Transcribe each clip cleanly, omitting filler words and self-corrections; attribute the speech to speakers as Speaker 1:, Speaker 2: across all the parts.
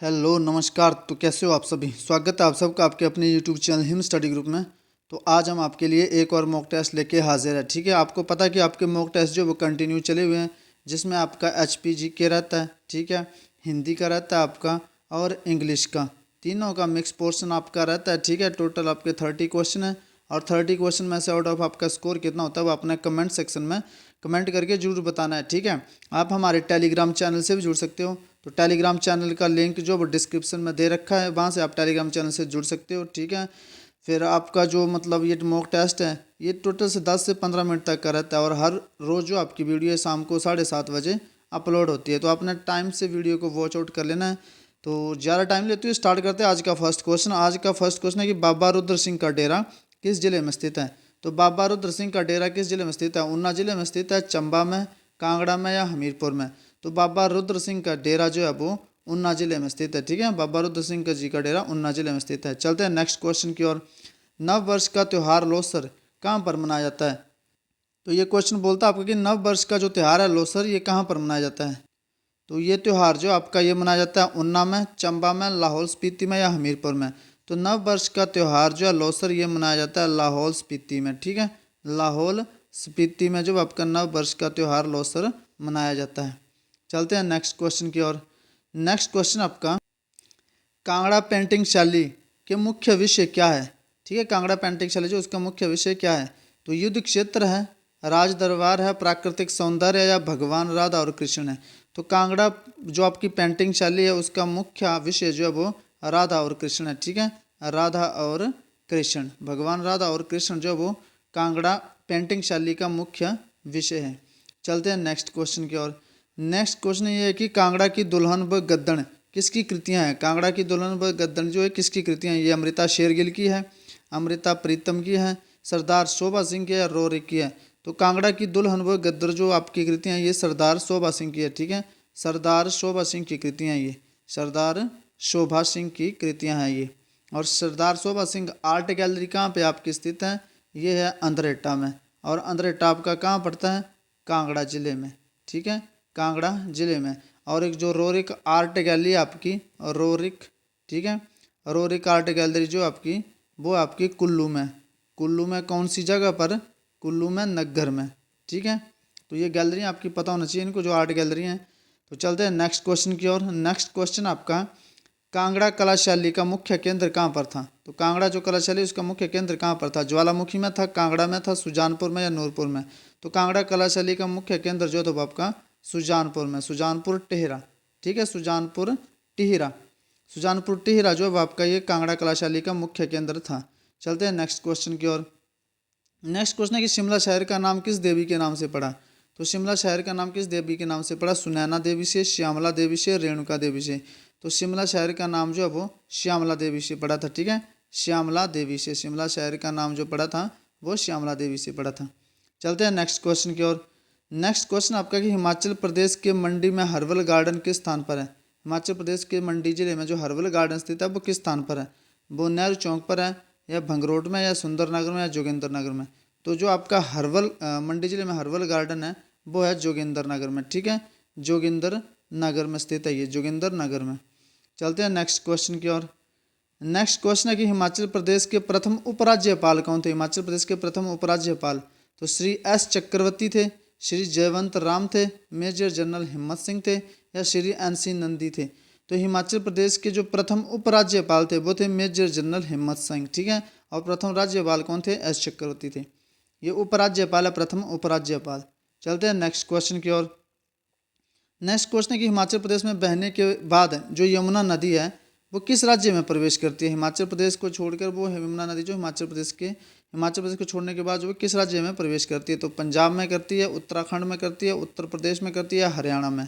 Speaker 1: Hello नमस्कार। तो कैसे हो आप सभी। स्वागत है आप सबका आपके अपने YouTube channel him study group में। तो आज हम आपके लिए एक और मॉक टेस्ट लेके हाजिर है। ठीक है, आपको पता है कि आपके मॉक टेस्ट जो वो कंटिन्यू चले हुए हैं, जिसमें आपका एचपीजी के रहता है, ठीक है, हिंदी का रहता है आपका और इंग्लिश का, तीनों का मिक्स पोर्शन आपका रहता है। ठीक है, टोटल आपके 30 क्वेश्चन है और 30 क्वेश्चन में से आउट ऑफ आपका स्कोर कितना होता है वो अपने कमेंट सेक्शन में कमेंट करके जरूर बताना है। ठीक है, आप हमारे टेलीग्राम चैनल से भी जुड़ सकते हो। तो टेलीग्राम चैनल का लिंक जो वो डिस्क्रिप्शन में दे रखा है, वहाँ से आप टेलीग्राम चैनल से जुड़ सकते हो। ठीक है, फिर आपका जो मतलब ये मॉक टेस्ट है ये टोटल से 10 से 15 मिनट तक का रहता है और हर रोज़ जो आपकी वीडियो है शाम को 7:30 बजे अपलोड होती है। तो आपने टाइम से वीडियो को वॉच आउट कर लेना है। तो ज़्यादा टाइम लेते हुए स्टार्ट करते हैं आज का फर्स्ट क्वेश्चन। आज का फर्स्ट क्वेश्चन है कि बाबा रुद्र सिंह का डेरा किस जिले में स्थित है। तो बाबा रुद्र सिंह का डेरा किस जिले में स्थित है। ऊना जिले में स्थित है, चंबा में, कांगड़ा में या हमीरपुर में। तो बाबा रुद्र सिंह का डेरा जो है वो ऊना जिले में स्थित है। ठीक है, बाबा रुद्र सिंह का जी का डेरा ऊना जिले में स्थित है। चलते हैं नेक्स्ट क्वेश्चन की ओर। नव वर्ष का त्यौहार लोसर कहाँ पर मनाया जाता है। तो ये क्वेश्चन बोलता है आपको कि नव वर्ष का जो त्यौहार है लोसर ये कहाँ पर मनाया जाता है। तो ये त्यौहार जो आपका ये मनाया जाता है ऊना में, चंबा में, लाहौल स्पीति में या हमीरपुर में। तो नव वर्ष का त्यौहार जो है लोसर ये मनाया जाता है लाहौल स्पीति में। ठीक है, लाहौल स्पीति में जो आपका नव वर्ष का त्यौहार लोसर मनाया जाता है। चलते हैं नेक्स्ट क्वेश्चन की ओर। नेक्स्ट क्वेश्चन आपका कांगड़ा पेंटिंग शैली के मुख्य विषय क्या है। ठीक है, कांगड़ा पेंटिंग शैली जो उसका मुख्य विषय क्या है। तो युद्ध क्षेत्र है, राज दरबार है, प्राकृतिक सौंदर्य या भगवान राधा और कृष्ण है। तो कांगड़ा जो आपकी पेंटिंग शैली है उसका मुख्य विषय जो है वो राधा और कृष्ण है। ठीक है, राधा और कृष्ण, भगवान राधा और कृष्ण जो वो कांगड़ा पेंटिंग शैली का मुख्य विषय है। चलते हैं नेक्स्ट क्वेश्चन की ओर। नेक्स्ट क्वेश्चन ये है कि कांगड़ा की दुल्हन व गद्दड़ किसकी कृतियां हैं। कांगड़ा की दुल्हन व गद्दड़ जो है किसकी कृतियां हैं। ये अमृता शेरगिल की है, अमृता प्रीतम की है, सरदार शोभा सिंह की है, रोरिक की है। तो कांगड़ा की दुल्हन व गद्दड़ जो आपकी कृतियां हैं ये सरदार शोभा सिंह की है। ठीक है, सरदार शोभा सिंह की कृतियां हैं, ये सरदार शोभा सिंह की कृतियां हैं ये। और सरदार शोभा सिंह आर्ट गैलरी कहाँ पे आपकी स्थित है। ये है अंधरेटा में, और अंधरेटा आपका कहाँ पड़ता है, कांगड़ा जिले में। ठीक है, कांगड़ा जिले में। और एक जो रोरिक आर्ट गैलरी आपकी रोरिक, ठीक है, रोरिक आर्ट गैलरी जो आपकी वो आपकी कुल्लू में। कुल्लू में कौन सी जगह पर, कुल्लू में नग्गर में। ठीक है, तो ये गैलरी आपकी पता होना चाहिए इनको, जो आर्ट गैलरी हैं। तो चलते हैं नेक्स्ट क्वेश्चन की ओर। नेक्स्ट क्वेश्चन आपका कांगड़ा कला शैली का मुख्य केंद्र कहाँ पर था। तो कांगड़ा जो कला शैली उसका मुख्य केंद्र कहाँ पर था। ज्वालामुखी में था, कांगड़ा में था, सुजानपुर में या नूरपुर में। तो कांगड़ा कला शैली का मुख्य केंद्र जो था वो आपका सुजानपुर में, सुजानपुर टिहरा। ठीक है, सुजानपुर टिहरा, सुजानपुर टिहरा जो है आपका ये कांगड़ा कला शैली का मुख्य केंद्र था। चलते हैं नेक्स्ट क्वेश्चन की ओर। नेक्स्ट क्वेश्चन है कि शिमला शहर का नाम किस देवी के नाम से पड़ा। तो शिमला शहर का नाम किस देवी के नाम से पड़ा। सुनैना देवी से, श्यामला देवी से, रेणुका देवी से। तो शिमला शहर का नाम जो है वो श्यामला देवी से पड़ा था। ठीक है, श्यामला देवी से, शिमला शहर का नाम जो पड़ा था वो श्यामला देवी से पड़ा था। चलते हैं नेक्स्ट क्वेश्चन की ओर। नेक्स्ट क्वेश्चन आपका कि हिमाचल प्रदेश के मंडी में हर्बल गार्डन किस स्थान पर है। हिमाचल प्रदेश के मंडी जिले में जो हर्बल गार्डन स्थित है वो किस स्थान पर है। वो नेहरू चौक पर है, या भंगरोट में, या सुंदरनगर में, या जोगिंद्रनगर में। तो जो आपका हर्बल मंडी जिले में हर्बल गार्डन है वो है जोगिंद्रनगर में। ठीक है, जोगिंद्रनगर में स्थित है ये, जोगिंद्रनगर में। चलते हैं नेक्स्ट क्वेश्चन की ओर। नेक्स्ट क्वेश्चन है कि हिमाचल प्रदेश के प्रथम उपराज्यपाल कौन थे। हिमाचल प्रदेश के प्रथम उपराज्यपाल तो श्री एस चक्रवर्ती थे, श्री जयवंत राम थे, मेजर जनरल हिम्मत सिंह थे, या श्री NC नंदी थे। तो हिमाचल प्रदेश के जो प्रथम उपराज्यपाल थे वो थे मेजर जनरल हिम्मत सिंह। ठीक है, और प्रथम राज्यपाल कौन थे, एस चक्रवर्ती थे। ये उपराज्यपाल है, प्रथम उपराज्यपाल। चलते हैं नेक्स्ट क्वेश्चन की ओर। नेक्स्ट क्वेश्चन है कि हिमाचल प्रदेश में बहने के बाद जो यमुना नदी है वो किस राज्य में प्रवेश करती है। हिमाचल प्रदेश को छोड़कर वो यमुना नदी जो हिमाचल प्रदेश को छोड़ने के बाद जो किस राज्य में प्रवेश करती है। तो पंजाब में करती है, उत्तराखंड में करती है, उत्तर प्रदेश में करती है, हरियाणा में।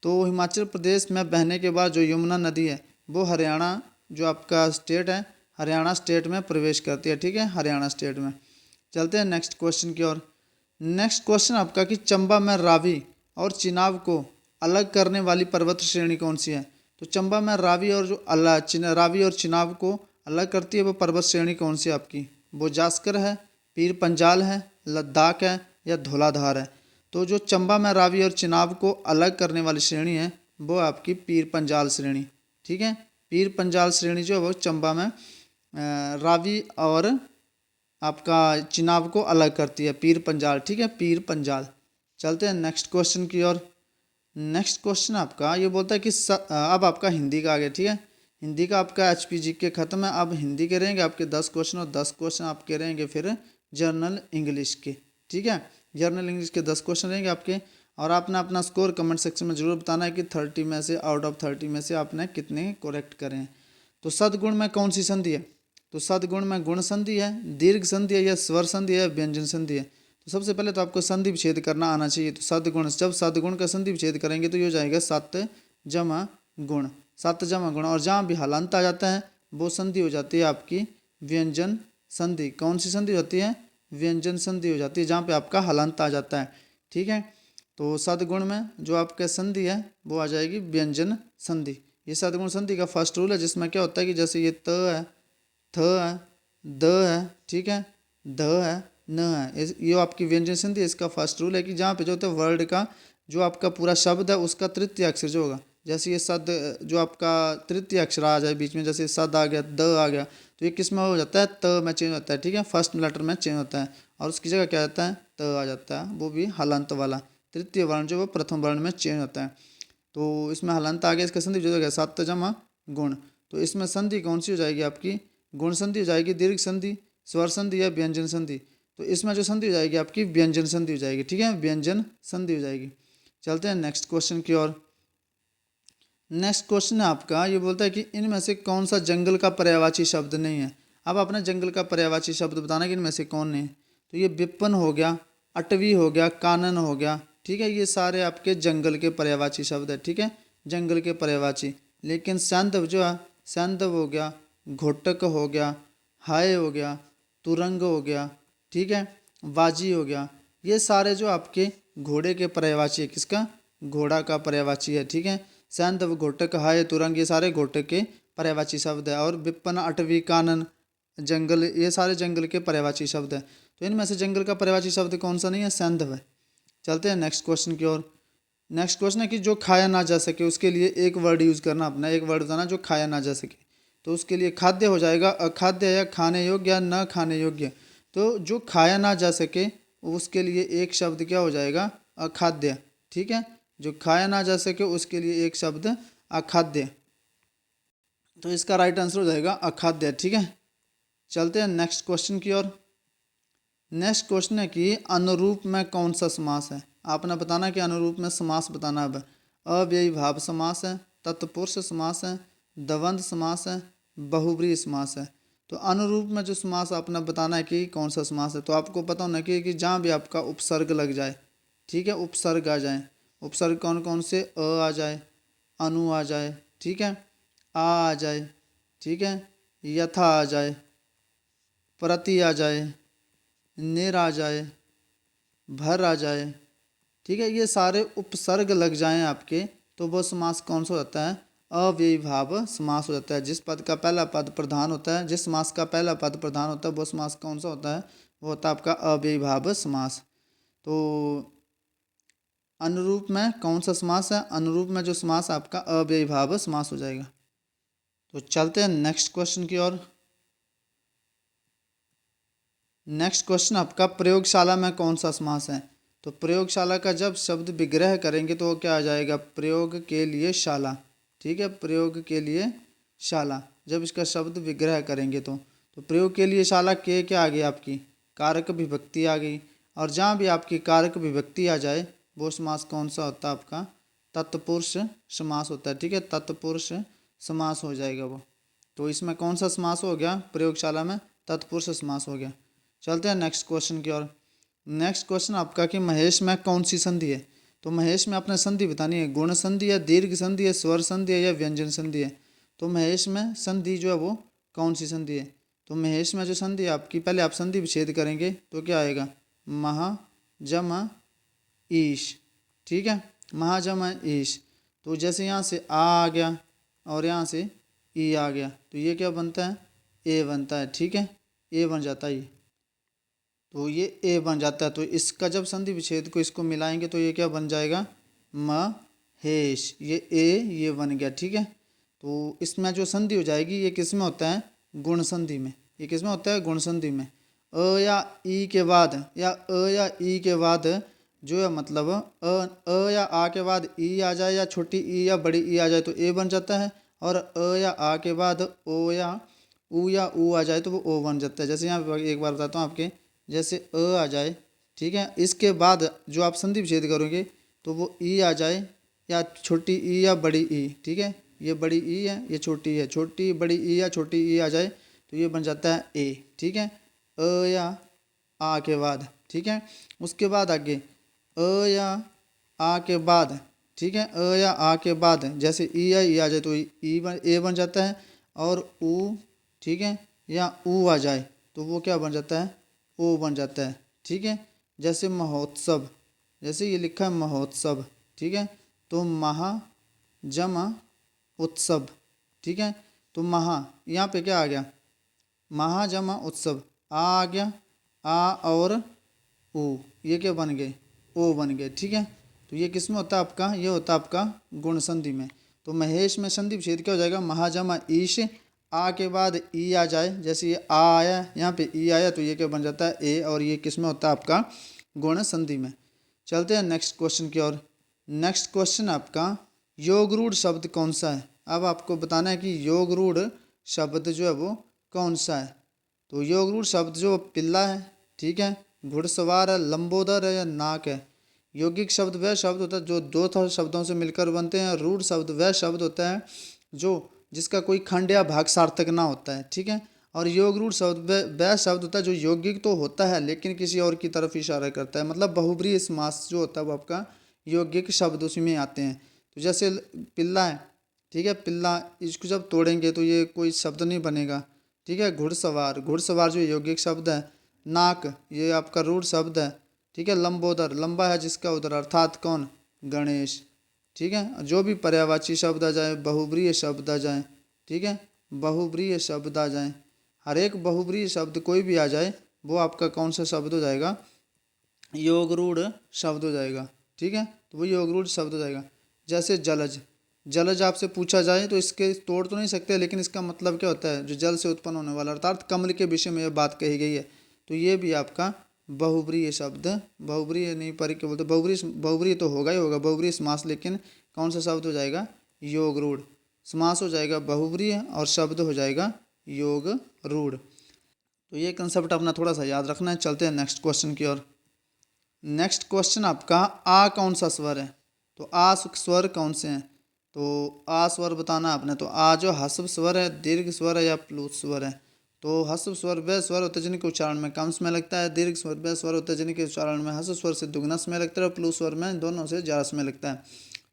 Speaker 1: तो हिमाचल प्रदेश में बहने के बाद जो यमुना नदी है वो हरियाणा जो आपका स्टेट है, हरियाणा स्टेट में प्रवेश करती है। ठीक है, हरियाणा स्टेट में। चलते हैं नेक्स्ट क्वेश्चन की ओर। नेक्स्ट क्वेश्चन आपका कि चंबा में रावी और चिनाब को अलग करने वाली पर्वत श्रेणी कौन सी है। तो चंबा में रावी और रावी और चिनाब को अलग करती है वो पर्वत श्रेणी कौन सी है आपकी। वो जास्कर है, पीर पंजाल है, लद्दाख है, या धौलाधार है। तो जो चंबा में रावी और चिनाब को अलग करने वाली श्रेणी है वो आपकी पीर पंजाल श्रेणी। ठीक है। पीर पंजाल श्रेणी जो है वो चंबा में रावी और आपका चिनाब को अलग करती है, पीर पंजाल, ठीक है, पीर पंजाल। चलते हैं नेक्स्ट क्वेश्चन की ओर। नेक्स्ट क्वेश्चन आपका ये बोलता है कि अब आपका हिंदी का आ गया, ठीक है। हिंदी का आपका एचपीजी के खत्म है, अब हिंदी के रहेंगे आपके 10 क्वेश्चन और 10 क्वेश्चन आपके रहेंगे फिर जर्नल इंग्लिश के, ठीक है। जर्नल इंग्लिश के 10 क्वेश्चन रहेंगे आपके, और आपने अपना स्कोर कमेंट सेक्शन में जरूर बताना है कि 30 में से आउट ऑफ 30 में से आपने कितने करेक्ट करें हैं। तो सदगुण में कौन सी संधि है? तो सदगुण में गुण संधि है, दीर्घ संधि है, या स्वर संधि है, व्यंजन संधि है। तो सबसे पहले तो आपको संधि विच्छेद करना आना चाहिए। तो सदगुण, जब सदगुण का संधि विच्छेद करेंगे तो ये हो जाएगा 7 जमा गुण, 7 जमा गुण। और जहाँ भी हलांत आ जाता है वो संधि हो जाती है आपकी व्यंजन संधि। कौन सी संधि होती है? व्यंजन संधि हो जाती है, जहाँ पे आपका हलांत आ जाता है, ठीक है। तो सदगुण में जो आपका संधि है वो आ जाएगी व्यंजन संधि। ये सदगुण संधि का फर्स्ट रूल है, जिसमें क्या होता है कि जैसे ये त है, थ है, द है, ठीक है, ध है, न है, ये आपकी व्यंजन संधि है। इसका फर्स्ट रूल है कि जहाँ पे जो होता है वर्ड का जो आपका पूरा शब्द है उसका तृतीय अक्षर जो होगा, जैसे ये सद जो आपका तृतीय अक्षर आ जाए बीच में, जैसे सद आ गया, द आ गया, तो ये किस में हो जाता है? त में चेंज होता है, ठीक है, फर्स्ट लेटर में चेंज होता है, और उसकी जगह क्या आता है? त आ जाता है, वो भी हलंत वाला। तृतीय वर्ण जो वो प्रथम वर्ण में चेंज होता है। तो इसमें हलंत आ गया, इसका संधि जो हो गया 7 जमा गुण। तो इसमें संधि कौन सी हो जाएगी आपकी? गुण संधि हो जाएगी, दीर्घ संधि, स्वर संधि या व्यंजन संधि। तो इसमें जो संधि हो जाएगी आपकी व्यंजन संधि हो जाएगी, ठीक है, व्यंजन संधि हो जाएगी। चलते हैं नेक्स्ट क्वेश्चन की ओर। नेक्स्ट क्वेश्चन है आपका ये बोलता है कि इनमें से कौन सा जंगल का पर्यायवाची शब्द नहीं है। अब आपने जंगल का पर्यायवाची शब्द बताना कि इनमें से कौन नहीं है। तो ये विपन हो गया, अटवी हो गया, कानन हो गया, ठीक है, ये सारे आपके जंगल के पर्यायवाची शब्द है, ठीक है, जंगल के पर्यायवाची। लेकिन सैंधव जो है, सैंधव हो गया, घोटक हो गया, हाय हो गया, तुरंग हो गया, ठीक है, बाजी हो गया, ये सारे जो आपके घोड़े के पर्यायवाची है। किसका? घोड़ा का पर्यायवाची है, ठीक है। सैंधव, घोटक, हाय, तुरंग ये सारे घोटक के पर्यायवाची शब्द है। और विपन, अटवी, कानन, जंगल, ये सारे जंगल के पर्यायवाची शब्द है। तो इनमें से जंगल का पर्यायवाची शब्द कौन सा नहीं है? सैंधव है। चलते हैं नेक्स्ट क्वेश्चन की ओर। नेक्स्ट क्वेश्चन है कि जो खाया ना जा सके उसके लिए एक वर्ड यूज करना, अपना एक वर्ड बताना जो खाया ना जा सके। तो उसके लिए खाद्य हो जाएगा, अखाद्य, या खाने योग्य या न खाने योग्य। तो जो खाया ना जा सके उसके लिए एक शब्द क्या हो जाएगा? अखाद्य, ठीक है, जो खाया ना जा सके उसके लिए एक शब्द अखाद्य। तो इसका राइट आंसर हो जाएगा अखाद्य, ठीक है। चलते हैं नेक्स्ट क्वेश्चन की ओर। नेक्स्ट क्वेश्चन है कि अनुरूप में कौन सा समास है। आपने बताना कि अनुरूप में समास बताना। अब अव्ययी भाव समास है, तत्पुरुष समास है, द्वंद्व समास है, बहुब्रीहि समास है। तो अनुरूप में जो समास आपने बताना है कि कौन सा समास है। तो आपको पता होना कि जहाँ भी आपका उपसर्ग लग जाए, ठीक है, उपसर्ग आ जाए। उपसर्ग कौन कौन से? अ आ जाए, अनु आ जाए, ठीक है, आ जाए, ठीक है, यथा आ जाए, प्रति आ जाए, निर आ जाए, भर आ जाए, ठीक है, ये सारे उपसर्ग लग जाएं आपके तो वो समास कौन सा होता है? अव्ययी भाव समास हो जाता है। जिस पद का पहला पद प्रधान होता है, जिस समास का पहला पद प्रधान होता है वो समास कौन सा होता है? वो होता है आपका अव्ययी भाव समास। तो अनुरूप में कौन सा समास है? अनुरूप में जो समास आपका अव्ययी भाव समास हो जाएगा। तो चलते हैं नेक्स्ट क्वेश्चन की ओर। नेक्स्ट क्वेश्चन आपका प्रयोगशाला में कौन सा समास है। तो प्रयोगशाला का जब शब्द विग्रह करेंगे तो वो क्या आ जाएगा? प्रयोग के लिए शाला, ठीक है, प्रयोग के लिए शाला। जब इसका शब्द विग्रह करेंगे तो प्रयोग के लिए शाला के क्या आ गई? आपकी कारक विभक्ति आ गई। और जहाँ भी आपकी कारक विभक्ति आ जाए वो समास कौन सा होता है? आपका तत्पुरुष समास होता है, ठीक है, तत्पुरुष समास हो जाएगा वो। तो इसमें कौन सा समास हो गया? प्रयोगशाला में तत्पुरुष समास हो गया। चलते हैं नेक्स्ट क्वेश्चन की ओर। नेक्स्ट क्वेश्चन आपका कि महेश में कौन सी संधि है। तो महेश में आपने संधि बतानी है, गुण संधि है, दीर्घ संधि है, स्वर संधि है, या व्यंजन संधि है। तो महेश में संधि जो है वो कौन सी संधि है। तो महेश में जो संधि है आपकी, पहले आप संधि विच्छेद करेंगे तो क्या आएगा? महा जमा ईश, ठीक है, महा जमा ईश। तो जैसे यहाँ से आ गया और यहाँ से ई आ गया तो ये क्या बनता है? ए बनता है, ठीक है, ए बन जाता है ये। तो ये ए बन जाता है। तो इसका जब संधि विच्छेद को इसको मिलाएंगे तो ये क्या बन जाएगा? महेश, ये ए ये बन गया, ठीक है। तो इसमें जो संधि हो जाएगी ये किस में होता है, गुण संधि में। ये किस में होता है, गुण संधि में। अ या ई के बाद या अ या ई के बाद जो है मतलब अ या आ के बाद ई आ जाए या छोटी ई या बड़ी ई आ जाए तो ए बन जाता है, और अ या आ के बाद ओ या ऊ आ जाए तो वो ओ बन जाता है। जैसे यहाँ पे एक बार बताता हूँ आपके, जैसे अ आ जाए, ठीक है, इसके बाद जो आप संधि विच्छेद करोगे तो वो ई आ जाए या छोटी ई या बड़ी ई, ठीक है, ये बड़ी ई है ये छोटी ई है, छोटी बड़ी ई या छोटी ई आ जाए तो ये बन जाता है ए, ठीक है, अ या आ के बाद, ठीक है। उसके बाद आगे अ या आ के बाद, ठीक है, अ या आ के बाद जैसे ई या ई आ जाए तो ए बन जाता है, और ऊ, ठीक है, या ऊ आ जाए तो वो क्या बन जाता है, ओ बन जाता है, ठीक है। जैसे महोत्सव, जैसे ये लिखा है महोत्सव, ठीक है, तो महा जमा उत्सव, ठीक है, तो महा यहाँ पे क्या आ गया, महा जमा उत्सव, आ गया, आ और ओ, ये क्या बन गए, ओ बन गए, ठीक है। तो ये किस में होता है आपका, ये होता है आपका गुण संधि में। तो महेश में संधि विच्छेद क्या हो जाएगा, महाजमा ईश, आ के बाद ई आ जाए, जैसे ये आ आया यहाँ पे ई आया तो ये क्या बन जाता है ए, और ये किस में होता है आपका गुण संधि में। चलते हैं नेक्स्ट क्वेश्चन की ओर। नेक्स्ट क्वेश्चन आपका योग रूढ़ शब्द कौन सा है। अब आपको बताना है कि योग रूढ़ शब्द जो है वो कौन सा है। तो योग रूढ़ शब्द जो पिल्ला है, ठीक है, घुड़सवार है, लंबोदर है या नाक है। यौगिक शब्द वह शब्द होता है जो दो शब्दों से मिलकर बनते हैं। रूढ़ शब्द वह शब्द होता है जो जिसका कोई खंड या भाग सार्थक ना होता है, ठीक है। और योग रूढ़ शब्द वह शब्द होता है जो यौगिक तो होता है लेकिन किसी और की तरफ इशारा करता है, मतलब बहुब्रीहि समास जो होता है वो आपका यौगिक शब्द उसी में आते हैं। तो जैसे पिल्ला है, ठीक है, पिल्ला, इसको जब तोड़ेंगे तो ये कोई शब्द नहीं बनेगा, ठीक है। घुड़सवार, घुड़सवार जो यौगिक शब्द है। नाक ये आपका रूढ़ शब्द है, ठीक है। लंबोदर, लंबा है जिसका उदर, अर्थात कौन, गणेश, ठीक है। जो भी पर्यायवाची शब्द आ जाए, बहुब्रीहि शब्द आ जाए, ठीक है, बहुब्रीहि शब्द आ जाए, हर एक बहुब्रीहि शब्द कोई भी आ जाए वो आपका कौन सा शब्द हो जाएगा, योग रूढ़ शब्द हो जाएगा, ठीक है। तो वो योग रूढ़ शब्द हो जाएगा। जैसे जलज, जलज आपसे पूछा जाए तो इसके तोड़ तो नहीं सकते लेकिन इसका मतलब क्या होता है, जो जल से उत्पन्न होने वाला, अर्थात कमल के विषय में यह बात कही गई है। तो ये भी आपका बहुब्रीहि शब्द, बहुब्रीहि नहीं पर क्या बोलते, बहुब्रीहि तो होगा ही होगा, बहुब्रीहि समास, लेकिन कौन सा शब्द हो जाएगा, योग रूढ़। समास हो जाएगा बहुब्रीहि और शब्द हो जाएगा योग रूढ़। तो ये कंसेप्ट अपना थोड़ा सा याद रखना है। चलते हैं नेक्स्ट क्वेश्चन की ओर। नेक्स्ट क्वेश्चन आपका आ कौन सा स्वर है। तो आ स्वर कौन से हैं। तो आ स्वर बताना आपने। तो आ जो ह्रस्व स्वर है, दीर्घ स्वर है या प्लुत स्वर है। तो ह्रस्व स्वर वह स्वर होता है जिनके उच्चारण में कम समय लगता है। दीर्घ स्वर वह स्वर होता है जिनके उच्चारण में ह्रस्व स्वर से दुगना समय लगता है और प्लुत स्वर में दोनों से ज़्यादा समय लगता है।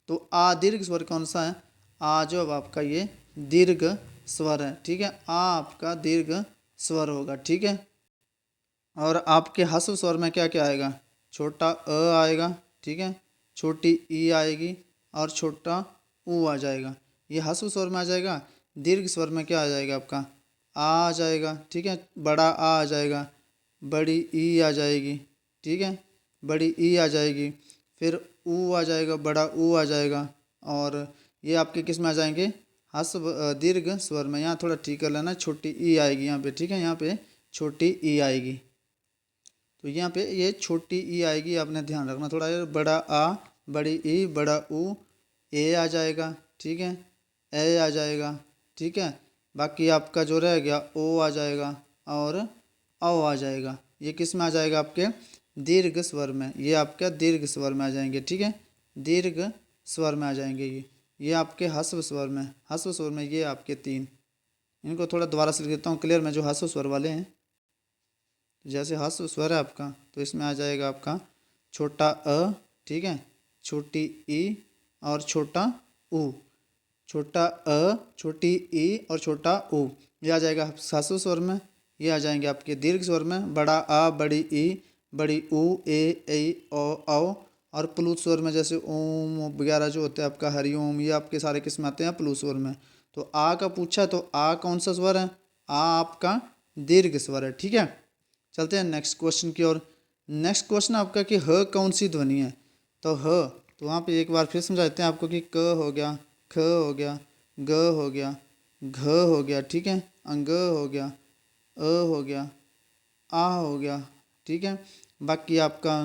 Speaker 1: तो आ दीर्घ स्वर कौन सा है। आ जो अब आपका ये दीर्घ स्वर है, ठीक है। आ आपका दीर्घ स्वर होगा, ठीक है। और आपके ह्रस्व स्वर में क्या क्या आएगा, छोटा अ आएगा, ठीक है, छोटी ई आएगी और छोटा ऊ आ जाएगा, ये ह्रस्व स्वर में आ जाएगा। दीर्घ स्वर में क्या आ जाएगा आपका आ जाएगा, ठीक है, बड़ा आ जाएगा, बड़ी ई आ जाएगी, ठीक है, बड़ी ई आ जाएगी, फिर ऊ आ जाएगा, बड़ा ऊ आ जाएगा। और ये आपके किस में आ जाएंगे, ह्रस्व दीर्घ स्वर में। यहाँ थोड़ा ठीक कर लेना, छोटी ई आएगी यहाँ पे, ठीक है, यहाँ पे छोटी ई आएगी। तो यहाँ पे ये छोटी ई आएगी, आपने ध्यान रखना थोड़ा। बड़ा आ, बड़ी ई, बड़ा ऊ, ए आ जाएगा, ठीक है, ए आ जाएगा, ठीक है। बाकी आपका जो रह गया ओ आ जाएगा और औ आ जाएगा। ये किस में आ जाएगा, आपके दीर्घ स्वर में। ये आपका दीर्घ स्वर में आ जाएंगे, ठीक है, दीर्घ स्वर में आ जाएंगे। ये आपके ह्रस्व स्वर में, ह्रस्व स्वर में ये आपके तीन। इनको थोड़ा दोबारा से लिख देता हूँ क्लियर में, जो ह्रस्व स्वर वाले हैं। जैसे ह्रस्व स्वर है आपका तो इसमें आ जाएगा आपका छोटा अ, ठीक है, छोटी ई और छोटा ऊ, छोटा अ, छोटी ई और छोटा ऊ, ये आ जाएगा ह्रस्व स्वर में। ये आ जाएंगे आपके दीर्घ स्वर में, बड़ा आ, बड़ी ई, बड़ी ऊ, ए, ऐ, औ। और प्लुत स्वर में जैसे ओम वगैरह जो होते हैं आपका हरिओम, ये आपके सारे किस्म आते हैं प्लुत स्वर में। तो आ का पूछा तो आ कौन सा स्वर है, आ आपका दीर्घ स्वर है, ठीक है। चलते हैं नेक्स्ट क्वेश्चन की ओर। नेक्स्ट क्वेश्चन आपका कि ह कौन सी ध्वनि है। तो ह, तो वहाँ पे एक बार फिर समझाते हैं आपको कि क हो गया, ख हो गया, ग हो गया, घ हो गया, ठीक है, अंग हो गया, अ हो गया, आ हो गया, ठीक है। बाकी आपका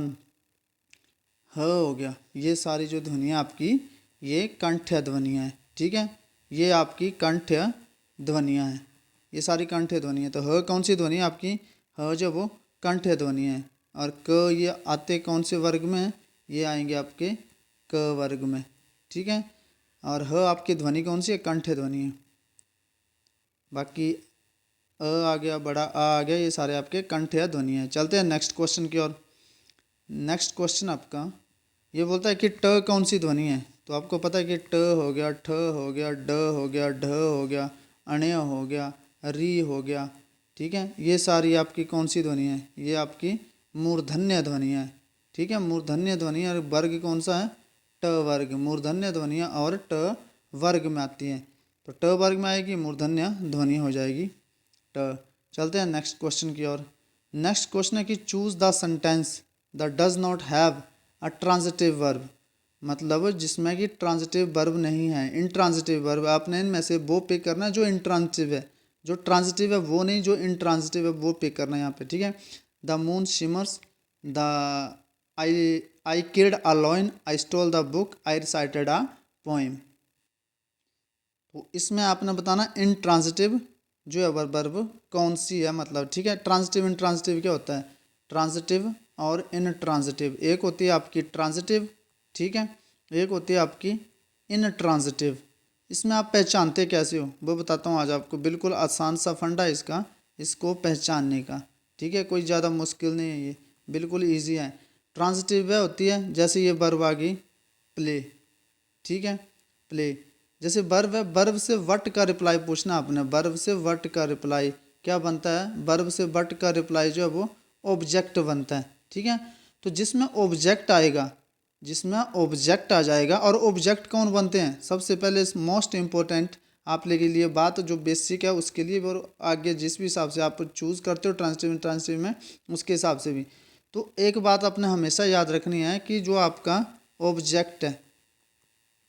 Speaker 1: ह हो गया। ये सारी जो ध्वनियाँ आपकी ये कंठ्य ध्वनियाँ हैं, ठीक है। ये आपकी कंठ्य ध्वनियाँ हैं, ये सारी कंठ्य ध्वनि है। तो ह कौन सी ध्वनि है आपकी? ह जो वो कंठ्य ध्वनि है। और क ये आते कौन से वर्ग में है? ये आएंगे आपके क वर्ग में, ठीक है। और ह आपकी ध्वनि कौन सी है? कंठ्य ध्वनि है। बाकी अ आ गया, बड़ा आ आ गया, ये सारे आपके कंठ्य ध्वनि है। चलते हैं नेक्स्ट क्वेश्चन की ओर। नेक्स्ट क्वेश्चन आपका ये बोलता है कि ट कौन सी ध्वनि है? तो आपको पता है कि ट हो गया, ठ हो गया, ड हो गया, ढ हो गया, अण्य हो गया, री हो गया, ठीक है। ये सारी आपकी कौन सी ध्वनि है? ये आपकी मूर्धन्य ध्वनि है, ठीक है। मूर्धन्य ध्वनि और वर्ग कौन सा है? ट वर्ग। मूर्धन्य ध्वनियाँ और ट वर्ग में आती हैं। तो ट वर्ग में आएगी, मूर्धन्य ध्वनि हो जाएगी ट। चलते हैं नेक्स्ट क्वेश्चन की ओर। नेक्स्ट क्वेश्चन है कि choose the sentence that does not have a transitive verb, मतलब जिसमें कि ट्रांजिटिव वर्ब नहीं है। इंट्रांजिटिव वर्ब आपने इनमें से वो पिक करना है जो इंट्रांजिटिव है, जो ट्रांजिटिव है वो नहीं, जो इंट्रांजिटिव है वो पिक करना है यहाँ पे, ठीक है। The moon shimmers, the I killed a lion, I stole the book, I recited a poem. तो इसमें आपने बताना इंट्रांजिटिव जो है वर्ब कौन सी है, मतलब, ठीक है। ट्रांजिटिव इंट्रांजिटिव क्या होता है? ट्रांजिटिव और इनट्रांजिटिव। एक होती है आपकी ट्रांजिटिव, ठीक है, एक होती है आपकी इनट्रांजिटिव। इसमें आप पहचानते कैसे हो वो बताता हूँ आज आपको। बिल्कुल आसान सा फंडा है इसका, इसको पहचानने का, ठीक है। कोई ज़्यादा मुश्किल नहीं है, ये बिल्कुल ईजी है। ट्रांजिटिव वह होती है जैसे ये वर्ब आ गई प्ले, ठीक है, प्ले। जैसे वर्ब है, वर्ब से वट का रिप्लाई पूछना आपने। वर्ब से वट का रिप्लाई क्या बनता है? वर्ब से वट का रिप्लाई जो है वो ऑब्जेक्ट बनता है, ठीक है। तो जिसमें ऑब्जेक्ट आएगा, जिसमें ऑब्जेक्ट आ जाएगा, और ऑब्जेक्ट कौन बनते हैं? सबसे पहले मोस्ट इम्पोर्टेंट आप लोगों के लिए बात जो बेसिक है उसके लिए, और आगे जिस भी हिसाब से आप चूज़ करते हो ट्रांजिटिव ट्रांजिटिव में, उसके हिसाब से भी। तो एक बात आपने हमेशा याद रखनी है कि जो आपका ऑब्जेक्ट है,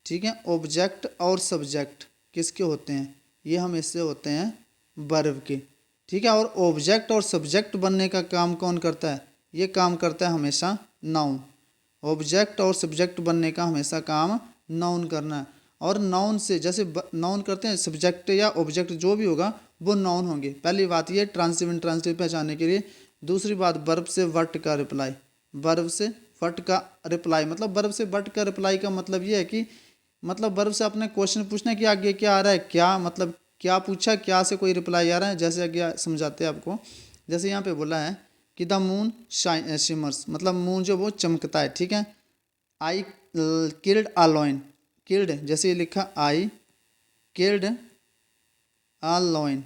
Speaker 1: ठीक है, ऑब्जेक्ट और सब्जेक्ट किसके होते हैं? ये हमेशा होते हैं वर्ब के, ठीक है। और ऑब्जेक्ट और सब्जेक्ट बनने का काम कौन करता है? ये काम करता है हमेशा नाउन। ऑब्जेक्ट और सब्जेक्ट बनने का हमेशा काम नाउन करना है। और नाउन से जैसे नाउन करते हैं, सब्जेक्ट या ऑब्जेक्ट जो भी होगा वो नाउन होंगे। पहली बात ये ट्रांजिटिव इंट्रांजिटिव पहचानने के लिए। दूसरी बात वर्ब से वट का रिप्लाई, वर्ब से वट का रिप्लाई, मतलब वर्ब से वट का रिप्लाई का मतलब ये है कि, मतलब वर्ब से अपने क्वेश्चन पूछना है कि आगे क्या आ रहा है, क्या मतलब क्या पूछा, क्या से कोई रिप्लाई आ रहा है। जैसे आगे समझाते हैं आपको। जैसे यहाँ पे बोला है कि द मून शिमर्स, मतलब मून जो वो चमकता है, ठीक है। I killed a lion, killed जैसे ये लिखा आई किल्ड अ लॉयन,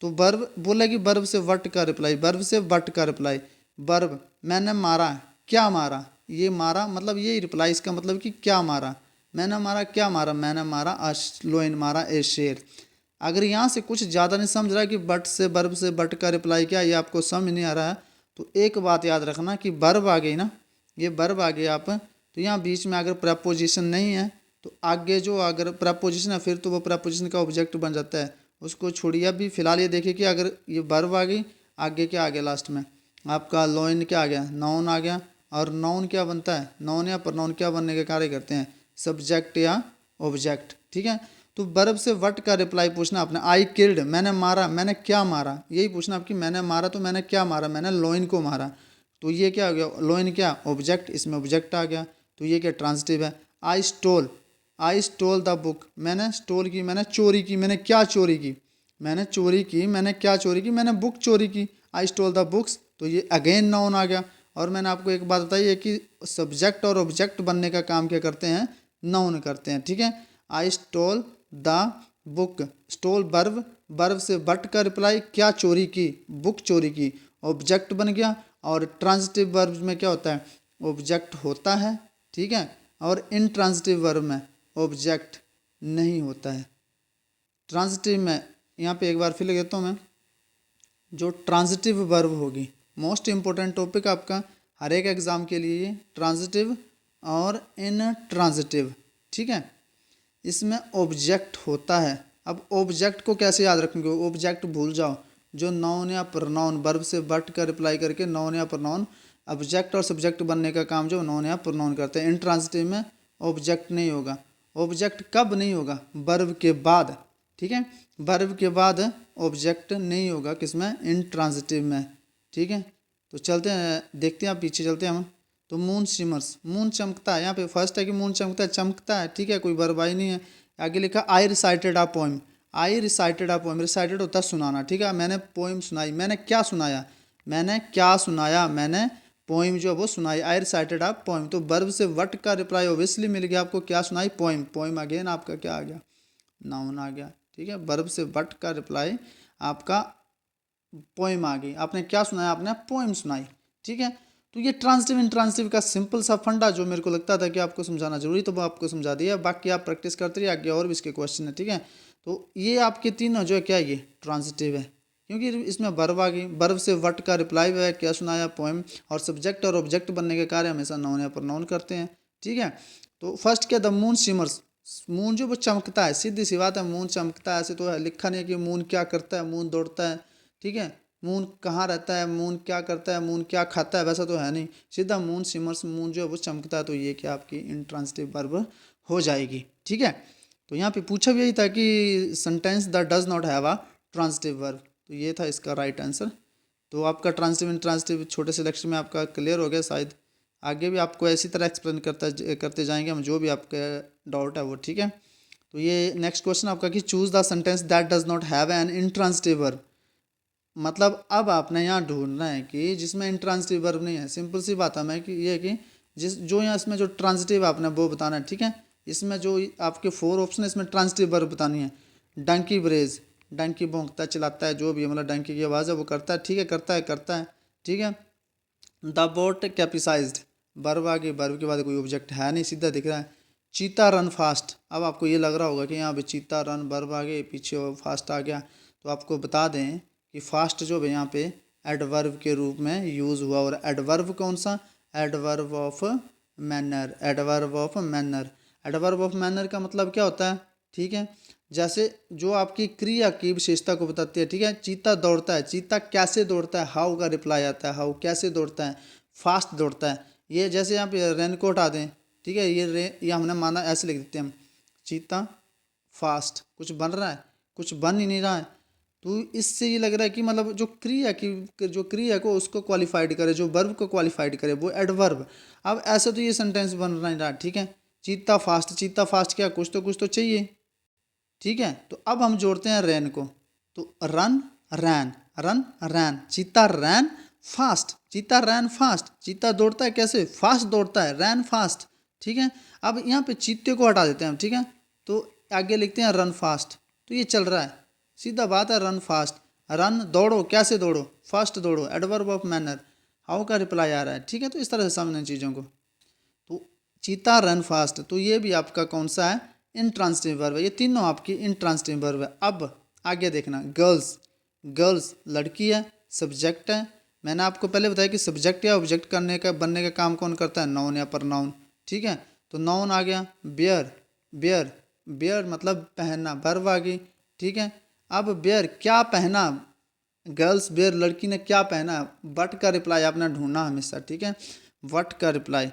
Speaker 1: तो वर्ब बोला कि वर्ब से वट का रिप्लाई, वर्ब से वट का रिप्लाई। वर्ब मैंने मारा, क्या मारा, ये मारा मतलब ये रिप्लाई, इसका मतलब कि क्या मारा, मैंने मारा, क्या मारा, मैंने मारा अ लोइन, मारा ए शेर। अगर यहाँ से कुछ ज़्यादा नहीं समझ रहा है कि बट से वर्ब से बट का रिप्लाई क्या, ये आपको समझ नहीं आ रहा है, तो एक बात याद रखना कि वर्ब आ गई ना, ये वर्ब आ गई आप, तो यहाँ बीच में अगर प्रपोजिशन नहीं है तो आगे जो अगर प्रपोजिशन है फिर तो वो प्रपोजिशन का ऑब्जेक्ट बन जाता है, उसको छोड़िए। अभी फिलहाल ये देखिए कि अगर ये वर्ब आ गई, आगे क्या आ गया लास्ट में आपका लॉइन क्या आ गया, नाउन आ गया। और नाउन क्या बनता है? नाउन या प्रनाउन क्या बनने के कार्य करते हैं? सब्जेक्ट या ऑब्जेक्ट, ठीक है। तो वर्ब से वट का रिप्लाई पूछना आपने। आई किल्ड मैंने मारा, मैंने क्या मारा, यही पूछना आपकी। मैंने मारा तो मैंने क्या मारा, मैंने लॉइन को मारा, तो ये क्या हो गया? लॉइन क्या? ऑब्जेक्ट, इसमें ऑब्जेक्ट आ गया, तो ये क्या? ट्रांजिटिव है। I stole, I stole the book, मैंने स्टोल की, मैंने चोरी की, मैंने क्या चोरी की, मैंने चोरी की, मैंने क्या चोरी की, मैंने बुक चोरी की, आई स्टोल द बुक्स, तो ये अगेन नाउन आ गया। और मैंने आपको एक बात बताई है कि सब्जेक्ट और ऑब्जेक्ट बनने का काम क्या करते हैं? नाउन करते हैं, ठीक है। I stole the book, stole verb, verb से बट का रिप्लाई, क्या चोरी की, बुक चोरी की, ऑब्जेक्ट बन गया। और ट्रांजिटिव वर्ब में क्या होता है? ऑब्जेक्ट होता है, ठीक है। और इनट्रांजिटिव वर्ब में ऑब्जेक्ट नहीं होता है। ट्रांजिटिव में यहाँ पे एक बार फिर लिख देता हूँ मैं, जो ट्रांजिटिव वर्ब होगी, मोस्ट इंपॉर्टेंट टॉपिक आपका हर एक एग्जाम के लिए, ट्रांजिटिव और इन ट्रांजिटिव, ठीक है। इसमें ऑब्जेक्ट होता है। अब ऑब्जेक्ट को कैसे याद रखेंगे, ऑब्जेक्ट भूल जाओ, जो नाउन या प्रोनाउन वर्ब से बट का रिप्लाई करके नाउन या प्रोनाउन ऑब्जेक्ट और सब्जेक्ट बनने का काम जो नाउन या प्रोनाउन करते हैं। इंट्रांसिटिव में ऑब्जेक्ट नहीं होगा। ऑब्जेक्ट कब नहीं होगा, वर्ब के बाद, ठीक है, वर्ब के बाद ऑब्जेक्ट नहीं होगा किसमें, इंट्रांसिटिव में, ठीक है। तो चलते हैं, देखते हैं, आप पीछे चलते हैं हम। तो मून शिमर्स, मून चमकता है, यहाँ पे फर्स्ट है कि मून चमकता है, ठीक है, कोई वर्ब आई नहीं है। आगे लिखा I recited a poem, I recited a poem, recited होता है सुनाना, ठीक है, मैंने पोएम सुनाई, मैंने क्या सुनाया, मैंने क्या सुनाया, मैंने पोएम जो है वो सुनाई, आई रिसाइटेड अ पोएम। तो वर्ब से वट का रिप्लाई ऑब्वियसली मिल गया आपको, क्या सुनाई, पोएम। पोएम अगेन आपका क्या आ गया, नाउन आ गया, ठीक है। वर्ब से वट का रिप्लाई आपका पोएम आ गई, आपने क्या सुनाया, आपने पोएम सुनाई, ठीक है। तो ये ट्रांसिटिव इंट्रांसिटिव का सिंपल सा फंडा जो मेरे को लगता था कि आपको समझाना जरूरी, तो वो आपको समझा दिया। बाकी आप प्रैक्टिस करते रहिए, आगे और भी इसके क्वेश्चन है, ठीक है। तो ये आपके तीनों जो है क्या, ये ट्रांसिटिव है, क्योंकि इसमें वर्ब आ गई, वर्ब से वट का रिप्लाई है, क्या सुनाया, पोएम, और सब्जेक्ट और ऑब्जेक्ट बनने के कार्य हमेशा नाउन या प्रोनाउन करते हैं, ठीक है। तो फर्स्ट क्या, द मून शिमर्स, मून जो वो चमकता है, सीधी सी बात है, मून चमकता है, ऐसे तो है, लिखा नहीं है कि मून क्या करता है, मून दौड़ता है, ठीक है, मून कहाँ रहता है, मून क्या करता है, मून क्या खाता है, वैसा तो है नहीं, सीधा मून सिमर्स, मून जो है वो चमकता है। तो ये क्या आपकी इंट्रांसिटिव वर्ब हो जाएगी, ठीक है। तो यहाँ पे पूछा भी यही था कि sentence that does not have a transitive verb, तो ये था इसका राइट आंसर। तो आपका ट्रांसिटिव इंट्रांसिटिव छोटे से लेक्चर में आपका क्लियर हो गया शायद। आगे भी आपको इसी तरह एक्सप्लेन करते जाएंगे हम, जो भी आपका डाउट है वो, ठीक है। तो ये नेक्स्ट क्वेश्चन आपका कि choose the sentence that does not have an intransitive verb, मतलब अब आपने यहाँ ढूंढना है कि जिसमें इंट्रांसिटिव वर्ब नहीं है। सिंपल सी बात है मैं कि ये है कि जिस जो यहाँ इसमें जो ट्रांसिटिव आपने वो बताना है, ठीक है। इसमें जो आपके 4 ऑप्शन है, इसमें ट्रांसिटिव वर्ब बतानी है। डंकी ब्रेज, डंकी भौंकता चलाता है, जो भी है, मतलब डंकी की आवाज़ है वो करता है, ठीक है, करता है, ठीक है। द बोट कैपिसाइज्ड, वर्ब आ गई, वर्ब के बाद कोई ऑब्जेक्ट है नहीं, सीधा दिख रहा है। चीता रन फास्ट, अब आपको ये लग रहा होगा कि यहाँ पे चीता रन वर्ब आ गई, पीछे फास्ट आ गया। तो आपको बता दें कि फास्ट जो है यहाँ पे एडवर्ब के रूप में यूज़ हुआ, और एडवर्ब कौन सा, adverb of manner, adverb of manner. Adverb of manner का मतलब क्या होता है, ठीक है, जैसे जो आपकी क्रिया की विशेषता को बताती है, ठीक है। चीता दौड़ता है, चीता कैसे दौड़ता है, हाउ का रिप्लाई आता है, हाउ कैसे दौड़ता है, फास्ट दौड़ता है। ये जैसे यहाँ पे रेनकोट आ दें, ठीक है, ये हमने माना, ऐसे लिख देते हैं हम, चीता फास्ट, कुछ बन रहा है, कुछ बन ही नहीं रहा है। तो इससे ये लग रहा है कि मतलब जो क्रिया को उसको क्वालिफाइड करे, जो वर्ब को क्वालिफाइड करे, वो एडवर्ब। अब ऐसे तो ये सेंटेंस बन रहा है, ठीक है। चीता फास्ट क्या, कुछ तो चाहिए, ठीक है। तो अब हम जोड़ते हैं रैन को, तो रन रैन, रन रैन, चीता रैन फास्ट, चीता रैन फास्ट, चीता दौड़ता है कैसे, फास्ट दौड़ता है, रैन फास्ट, ठीक है। अब यहाँ पे चीते को हटा देते हैं हम, ठीक है। तो आगे लिखते हैं रन फास्ट, तो ये चल रहा है, सीधा बात है, रन फास्ट, रन दौड़ो, कैसे दौड़ो, फास्ट दौड़ो, एडवर्ब ऑफ मैनर, हाउ का रिप्लाई आ रहा है, ठीक है। तो इस तरह से समझना चीज़ों को। तो चीता रन फास्ट, तो ये भी आपका कौन सा है, इंट्रांसिटिव वर्ब है, ये तीनों आपकी इंट्रांसिटिव वर्ब है। अब आगे देखना, गर्ल्स, गर्ल्स लड़की है, सब्जेक्ट है। मैंने आपको पहले बताया कि सब्जेक्ट या ऑब्जेक्ट करने का बनने का काम कौन करता है, नाउन या प्रोनाउन, ठीक है। तो नाउन आ गया, बियर, बियर, बियर मतलब पहनना, वर्ब आ गई, ठीक है। अब बियर क्या पहना, गर्ल्स बियर, लड़की ने क्या पहना, वट का रिप्लाई आपने ढूंढना हमेशा, ठीक है। वट का रिप्लाई,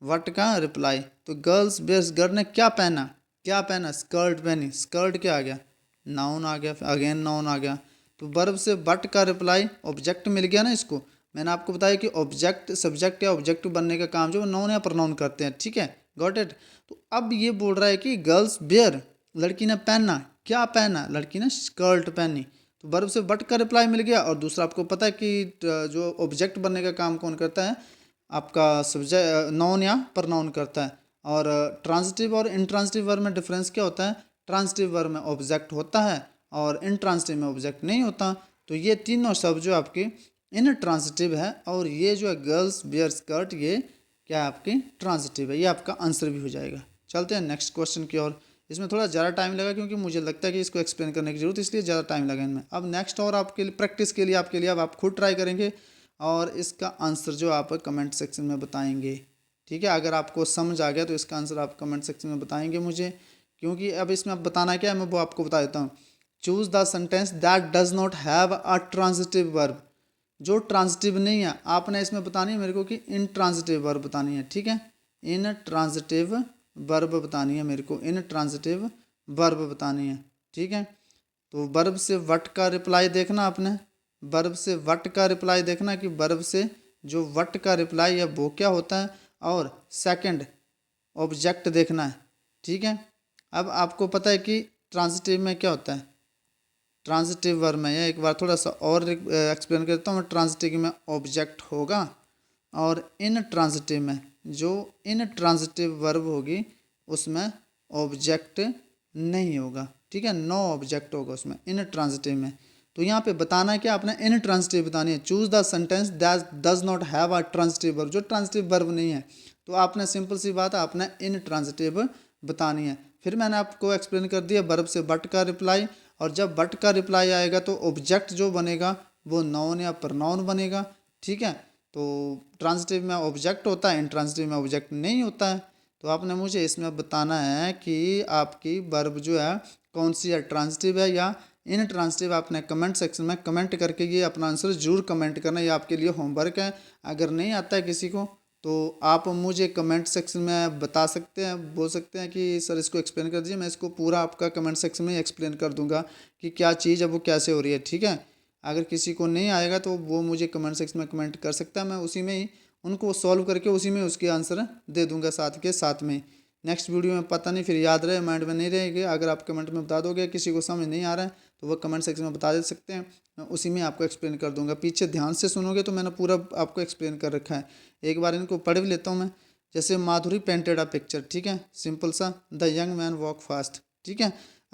Speaker 1: वट का रिप्लाई, तो गर्ल्स बियर्स, गर्ल ने क्या पहना, क्या पहना, स्कर्ट पहनी, स्कर्ट क्या आ गया, नाउन आ गया, अगेन नाउन आ गया। तो वर्ब से वट का रिप्लाई ऑब्जेक्ट मिल गया ना इसको। मैंने आपको बताया कि ऑब्जेक्ट सब्जेक्ट या ऑब्जेक्ट बनने का काम जो नाउन या प्रोनाउन करते हैं, ठीक है, गॉट इट। तो अब ये बोल रहा है कि गर्ल्स बियर, लड़की ने पहनना, क्या पहना, लड़की ने स्कर्ट पहनी। तो वर्ब से वट का रिप्लाई मिल गया। और दूसरा आपको पता है कि जो ऑब्जेक्ट बनने का काम कौन करता है, आपका सब्जेक्ट नाउन या प्रोनाउन करता है। और ट्रांसिटिव और इंट्रांसिटिव वर्ब में डिफरेंस क्या होता है, ट्रांसिटिव वर्ब में ऑब्जेक्ट होता है और इंट्रांसिटिव में ऑब्जेक्ट नहीं होता। तो ये तीनों शब्द जो आपके इंट्रांसिटिव है, और ये जो है गर्ल्स बियर स्कर्ट, ये क्या आपकी ट्रांसिटिव है। ये आपका आंसर भी हो जाएगा। चलते हैं नेक्स्ट क्वेश्चन की ओर। इसमें थोड़ा ज़्यादा टाइम लगा क्योंकि मुझे लगता है कि इसको एक्सप्लेन करने की जरूरत, इसलिए ज़्यादा टाइम लगा इनमें। अब नेक्स्ट और आपके लिए प्रैक्टिस के लिए आपके लिए अब आप खुद ट्राई करेंगे और इसका आंसर जो आप कमेंट सेक्शन में बताएंगे, ठीक है। अगर आपको समझ आ गया तो इसका आंसर आप कमेंट सेक्शन में बताएंगे मुझे क्योंकि अब इसमें अब बताना क्या है मैं वो आपको बता देता हूँ। Choose the sentence that does not have a transitive verb. जो ट्रांजिटिव नहीं है आपने इसमें बतानी है मेरे को कि इन ट्रांजिटिव वर्ब बतानी है, ठीक है। इन ट्रांजिटिव वर्ब बतानी है मेरे को, इन ट्रांजिटिव वर्ब बतानी है, ठीक है। तो वर्ब से वट का रिप्लाई देखना आपने, वर्ब से वट का रिप्लाई देखना कि वर्ब से जो वट का रिप्लाई है वो क्या होता है, और सेकंड ऑब्जेक्ट देखना है, ठीक है। अब आपको पता है कि ट्रांजिटिव में क्या होता है, ट्रांजिटिव वर्ब में, एक बार थोड़ा सा और एक्सप्लेन करता हूँ। ट्रांजिटिव में ऑब्जेक्ट होगा और इन ट्रांजिटिव में जो इन ट्रांजिटिव वर्ब होगी उसमें ऑब्जेक्ट नहीं होगा, ठीक है। नो ऑब्जेक्ट होगा उसमें इन ट्रांजिटिव में। तो यहाँ पे बताना है कि आपने इन ट्रांजिटिव बतानी है। Choose the sentence that does not have a transitive verb, जो ट्रांजिटिव वर्ब नहीं है तो आपने सिंपल सी बात है आपने इन ट्रांजिटिव बतानी है। फिर मैंने आपको एक्सप्लेन कर दिया वर्ब से बट का रिप्लाई, और जब बट का रिप्लाई आएगा तो ऑब्जेक्ट जो बनेगा वो नाउन या प्रनाउन बनेगा, ठीक है। तो ट्रांजिटिव में ऑब्जेक्ट होता है, इंट्रांजिटिव में ऑब्जेक्ट नहीं होता है। तो आपने मुझे इसमें बताना है कि आपकी वर्ब जो है कौन सी है, ट्रांजिटिव है या इन ट्रांजिटिव। आपने कमेंट सेक्शन में कमेंट करके ये अपना आंसर जरूर कमेंट करना, ये आपके लिए होमवर्क है। अगर नहीं आता है किसी को तो आप मुझे कमेंट सेक्शन में बता सकते हैं, बोल सकते हैं कि सर इसको एक्सप्लेन कर दीजिए, मैं इसको पूरा आपका कमेंट सेक्शन में एक्सप्लेन कर दूंगा कि क्या चीज़ है वो कैसे हो रही है, ठीक है। अगर किसी को नहीं आएगा तो वो मुझे कमेंट सेक्शन में कमेंट कर सकता है, मैं उसी में ही उनको सॉल्व करके उसी में उसके आंसर दे दूंगा साथ के साथ में। नेक्स्ट वीडियो में पता नहीं फिर याद रहे माइंड में नहीं रहेगी, अगर आप कमेंट में बता दोगे, किसी को समझ नहीं आ रहा है तो वो कमेंट सेक्शन में बता दे सकते हैं, मैं उसी में आपको एक्सप्लेन कर दूंगा। पीछे ध्यान से सुनोगे तो मैंने पूरा आपको एक्सप्लेन कर रखा है। एक बार इनको पढ़ भी लेता हूँ मैं। जैसे माधुरी पेंटेड अ पिक्चर, ठीक है, सिंपल सा। The young man walk fast, ठीक है।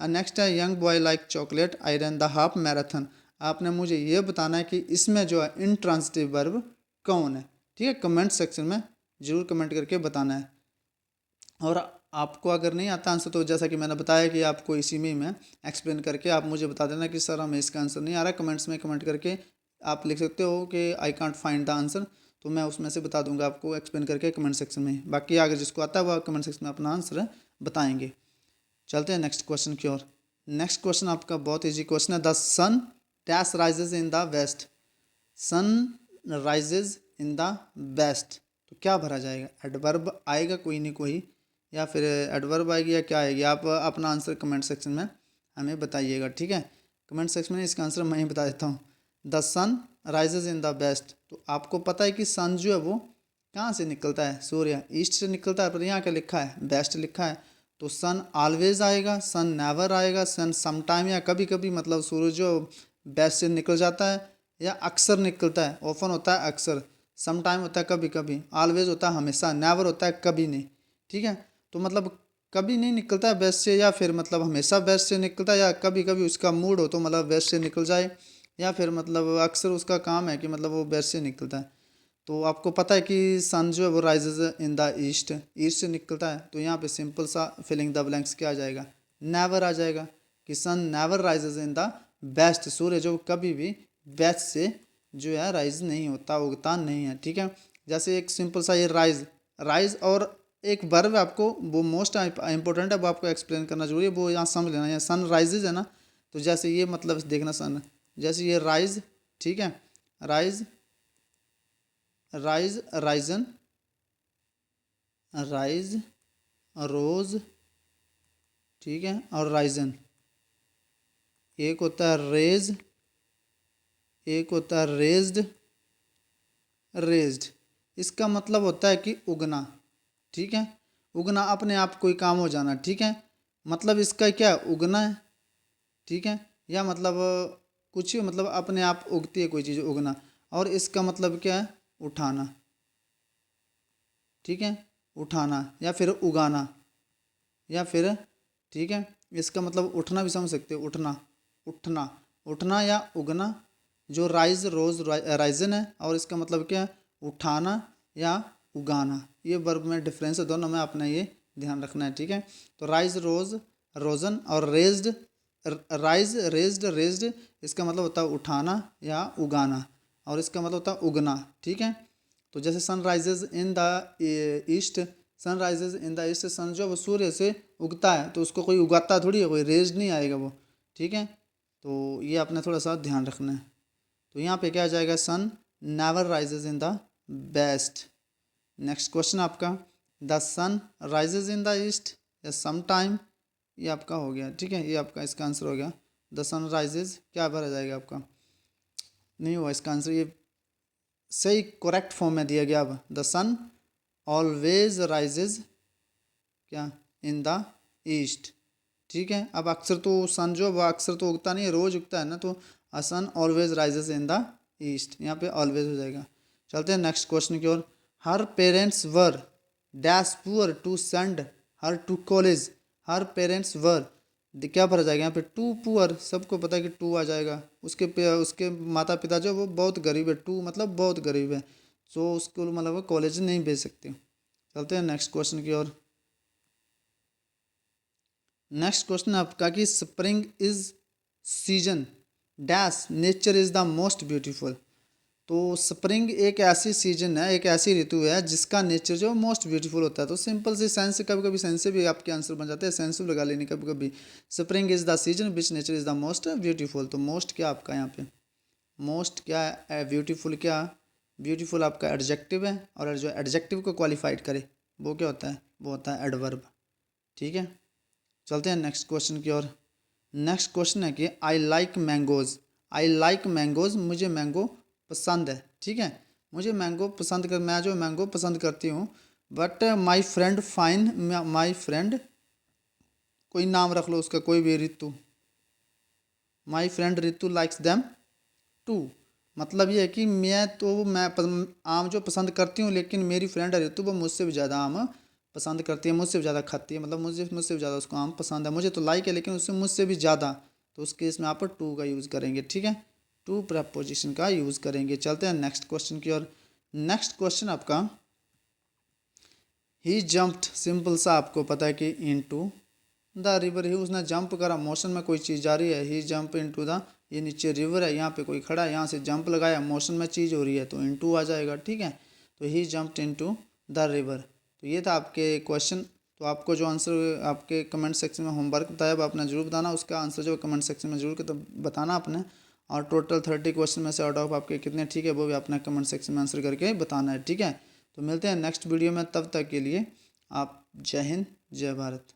Speaker 1: नेक्स्ट है young boy like chocolate I run the half marathon. आपने मुझे ये बताना है कि इसमें जो है इंट्रांजिटिव वर्ब कौन है, ठीक है। कमेंट सेक्शन में जरूर कमेंट करके बताना है। और आपको अगर नहीं आता आंसर तो जैसा कि मैंने बताया कि आपको इसी में मैं एक्सप्लेन करके आप मुझे बता देना कि सर हमें इसका आंसर नहीं आ रहा। कमेंट्स में कमेंट करके आप लिख सकते हो कि I can't find the answer, तो मैं उसमें से बता दूंगा आपको एक्सप्लेन करके कमेंट सेक्शन में। बाकी अगर जिसको आता है वह कमेंट सेक्शन में अपना आंसर बताएंगे। चलते हैं नेक्स्ट क्वेश्चन की ओर। नेक्स्ट क्वेश्चन आपका बहुत ईजी क्वेश्चन है। The sun dash rises in the west, sun rises in the west, तो क्या भरा जाएगा, एडवर्ब आएगा कोई नहीं कोई, या फिर एडवर्ब आएगी या क्या आएगी। आप अपना आंसर कमेंट सेक्शन में हमें बताइएगा, ठीक है। कमेंट सेक्शन में इसका आंसर मैं ही बता देता हूँ। The sun rises in the west, तो आपको पता है कि सन जो है वो कहाँ से निकलता है, सूर्य ईस्ट से निकलता है, पर यहाँ क्या लिखा है, वेस्ट लिखा है। तो सन ऑलवेज आएगा, सन नेवर आएगा, सन समटाइम या कभी कभी, मतलब सूरज जो वेस्ट से निकल जाता है, या अक्सर निकलता है, ऑफन होता है अक्सर, समटाइम होता है कभी कभी, ऑलवेज होता है हमेशा, नेवर होता है कभी नहीं, ठीक है। तो मतलब कभी नहीं निकलता है वेस्ट से, या फिर मतलब हमेशा वेस्ट से निकलता है, या कभी कभी उसका मूड हो तो मतलब वेस्ट से निकल जाए, या फिर मतलब अक्सर उसका काम है कि मतलब वो वेस्ट से निकलता है। तो आपको पता है कि सन जो है वो rises in the east, east से निकलता है। तो यहाँ पे सिंपल सा फिलिंग द ब्लैंक्स क्या आ जाएगा, नेवर आ जाएगा, कि sun never rises in the west, सूर्य जो कभी भी वेस्ट से जो है राइज नहीं होता, उगता नहीं है, ठीक है। जैसे एक सिंपल सा ये राइज, राइज और एक वर्ब आपको वो मोस्ट इंपॉर्टेंट है, वो आपको एक्सप्लेन करना जरूरी है, वो यहाँ समझ लेना। यहाँ सन राइजेज है ना, तो जैसे ये मतलब देखना सन, जैसे ये राइज, ठीक है, राइज, राइज, राइजन, राइज, रोज, ठीक है, और राइजन। एक होता है रेज, एक होता है रेज्ड, रेज्ड। इसका मतलब होता है कि उगना, ठीक है, उगना, अपने आप कोई काम हो जाना, ठीक है। मतलब इसका क्या है, उगना है, ठीक है, या मतलब कुछ मतलब अपने आप उगती है कोई चीज़, उगना। और इसका मतलब क्या है, उठाना, ठीक है, उठाना या फिर उगाना, या फिर, ठीक है, इसका मतलब उठना भी समझ सकते हो, उठना, उठना, उठना या उगना। जो राइज, रोज, राइजन है, और इसका मतलब क्या है, उठाना या उगाना। ये वर्ब में डिफरेंस है दोनों में, अपना ये ध्यान रखना है, ठीक है। तो राइज, रोज, रोजन, और रेज्ड, राइज, रेज्ड, रेज्ड, इसका मतलब होता है उठाना या उगाना, और इसका मतलब होता है उगना, ठीक है। तो जैसे sun rises in the east, sun rises in the east, sun जो वो सूर्य से उगता है, तो उसको कोई उगाता थोड़ी है, कोई रेज नहीं आएगा वो, ठीक है। तो ये आपने थोड़ा सा ध्यान रखना है। तो यहाँ पे क्या आ जाएगा, sun never rises in the west. Next question आपका, the sun rises in the east या सम टाइम, ये आपका हो गया, ठीक है, ये आपका इसका आंसर हो गया। द सन राइजेज क्या भरा जाएगा आपका, नहीं हुआ इसका आंसर, ये सही करेक्ट फॉर्म में दिया गया। अब द सन ऑलवेज राइजेज क्या इन द ईस्ट, ठीक है। अब अक्सर तो सन जो वह अक्सर तो उगता नहीं है, रोज उगता है ना, तो a sun always rises in the east, यहाँ पे ऑलवेज हो जाएगा। चलते हैं नेक्स्ट क्वेश्चन की ओर। Her parents were dash poor to send her to college, her parents were क्या भरा जाएगा यहाँ पे, टू पुअर, सबको पता है कि टू आ जाएगा। उसके माता पिता जो वो बहुत गरीब है, टू मतलब बहुत गरीब है, तो उसको मतलब कॉलेज नहीं भेज सकते। चलते हैं नेक्स्ट क्वेश्चन की ओर। नेक्स्ट क्वेश्चन आपका कि spring is season dash nature is the most beautiful. तो स्प्रिंग एक ऐसी सीजन है, एक ऐसी ऋतु है जिसका नेचर जो मोस्ट ब्यूटीफुल होता है। तो सिंपल सी सेंस, कभी कभी सेंस से भी आपके आंसर बन जाते हैं, सेंस भी लगा लेनी कभी कभी। Spring is the season which nature is the most beautiful, तो मोस्ट क्या आपका यहाँ पे, मोस्ट क्या है, ब्यूटीफुल क्या, ब्यूटीफुल आपका एडजेक्टिव है, और जो एडजेक्टिव को क्वालिफाइड करे वो क्या होता है, वो होता है एडवर्ब, ठीक है। चलते हैं नेक्स्ट क्वेश्चन की ओर। नेक्स्ट क्वेश्चन है कि I like mangoes, I like mangoes, मुझे मैंगो पसंद है, ठीक है, मुझे मैंगो पसंद कर, मैं जो मैंगो पसंद करती हूँ। But my friend fine, my friend कोई नाम रख लो उसका, कोई भी Ritu, my friend Ritu likes them too, मतलब ये है कि मैं आम जो पसंद करती हूँ, लेकिन मेरी फ्रेंड है ऋतु, वो मुझसे भी ज़्यादा आम पसंद करती है, मुझसे भी ज़्यादा खाती है, मतलब मुझसे भी ज़्यादा उसको आम पसंद है। मुझे तो लाइक है लेकिन उससे मुझसे भी ज़्यादा, तो उस केस में आप टू का यूज़ करेंगे, ठीक है, टू प्रपोजिशन का यूज़ करेंगे। चलते हैं नेक्स्ट क्वेश्चन की ओर। नेक्स्ट क्वेश्चन आपका, ही जंप्ड, सिंपल सा आपको पता है कि इनटू द रिवर, ही उसने जंप करा, मोशन में कोई चीज़ जा रही है, ही जंप इनटू द, ये नीचे रिवर है, यहाँ पे कोई खड़ा है, यहाँ से जंप लगाया, मोशन में चीज़ हो रही है, तो इनटू आ जाएगा, ठीक है। तो ही जंप्ड इनटू द रिवर। तो ये था आपके क्वेश्चन। तो आपको जो आंसर आपके कमेंट सेक्शन में होमवर्क बताया वो आपने जरूर बताना, उसका आंसर जो कमेंट सेक्शन में जरूर बताना आपने। और टोटल 30 क्वेश्चन में से आउट ऑफ आपके कितने ठीक है वो भी आपने कमेंट सेक्शन में आंसर करके बताना है, ठीक है। तो मिलते हैं नेक्स्ट वीडियो में, तब तक के लिए आप जय हिंद जय भारत।